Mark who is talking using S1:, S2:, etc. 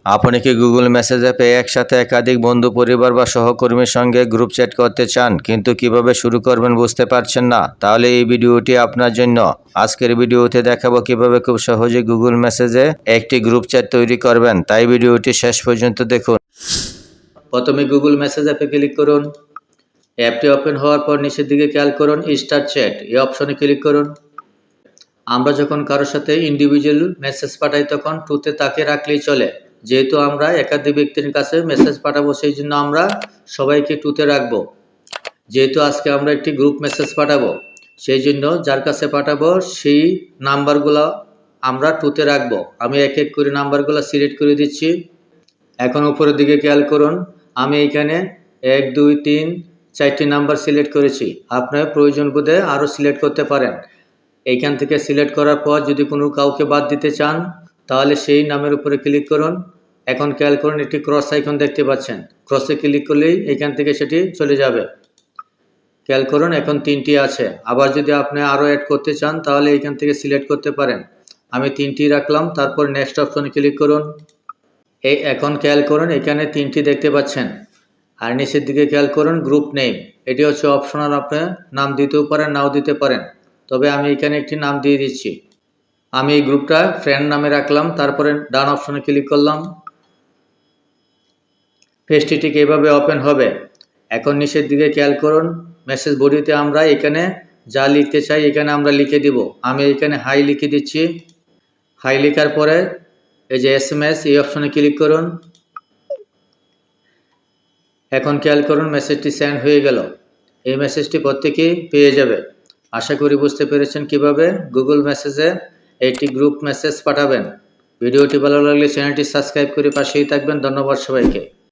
S1: আপনি কি Google message অ্যাপে একসাথে একাধিক বন্ধু, পরিবার বা সহকর্মীর সঙ্গে গ্রুপ চ্যাট করতে চান কিন্তু কিভাবে শুরু করবেন বুঝতে পারছেন না? তাহলে এই ভিডিওটি আপনার জন্য। আজকের ভিডিওতে দেখাবো কিভাবে খুব সহজে গুগল মেসেজে একটি গ্রুপ চ্যাট তৈরি করবেন, তাই ভিডিওটি শেষ পর্যন্ত দেখুন। প্রথমে গুগল মেসেজ অ্যাপে ক্লিক করুন। অ্যাপটি ওপেন হওয়ার পর নিচের দিকে খেয়াল করুন স্টার্ট চ্যাট এই অপশনে ক্লিক করুন। আমরা যখন কারোর সাথে ইন্ডিভিজুয়াল মেসেজ পাঠাই তখন টুতে তাকে রাখলেই চলে। যেহেতু আমরা একাধিক ব্যক্তির কাছে মেসেজ পাঠাবো সেই জন্য আমরা সবাইকে টুতে রাখবো। যেহেতু আজকে আমরা একটি গ্রুপ মেসেজ পাঠাবো সেই জন্য যার কাছে পাঠাবো সেই নাম্বারগুলো আমরা টুতে রাখবো। আমি এক এক করে নাম্বারগুলো সিলেক্ট করে দিচ্ছি। এখন উপরের দিকে খেয়াল করুন, আমি এখানে 1, 2, 3, 4টি নাম্বার সিলেক্ট করেছি। আপনার প্রয়োজন বোধে আরও সিলেক্ট করতে পারেন। এইখান থেকে সিলেক্ট করার পর যদি কোনো কাউকে বাদ দিতে চান তাহলে সেই নামের উপরে ক্লিক করুন। এখন খেয়াল করুন একটি ক্রস আইকন দেখতে পাচ্ছেন, ক্রসে ক্লিক করলেই এখান থেকে সেটি চলে যাবে। খেয়াল করুন এখন 3টি আছে। আবার যদি আপনি আরও অ্যাড করতে চান তাহলে এইখান থেকে সিলেক্ট করতে পারেন। আমি 3টি রাখলাম, তারপর নেক্সট অপশনে ক্লিক করুন। এখন খেয়াল করুন এখানে 3টি দেখতে পাচ্ছেন। আর নিচের দিকে খেয়াল করুন গ্রুপ নেম, এটি হচ্ছে অপশনাল, আপনি নাম দিতেও পারেন নাও দিতে পারেন, তবে আমি এখানে একটি নাম দিয়ে দিচ্ছি। আমি এই গ্রুপটা ফ্রেন্ড নামে রাখলাম, তারপরে ডান অপশনে ক্লিক করলাম। পেজটি ঠিক এভাবে ওপেন হবে। এখন নিচের দিকে খেয়াল করুন মেসেজ বডিতে আমরা এখানে যা লিখতে চাই এখানে আমরা লিখে দিব। আমি এখানে হাই লিখে দিচ্ছি। হাই লেখার পরে এই যে SMS এই অপশনে ক্লিক করুন। এখন খেয়াল করুন মেসেজটি সেন্ড হয়ে গেল। এই মেসেজটি প্রত্যেকেই পেয়ে যাবে। আশা করি বুঝতে পেরেছেন কিভাবে গুগল মেসেজে একটি গ্রুপ মেসেজ পাঠাবেন। ভিডিওটি ভালো লাগলে চ্যানেলটি সাবস্ক্রাইব করে পাশেই থাকবেন। ধন্যবাদ সবাইকে।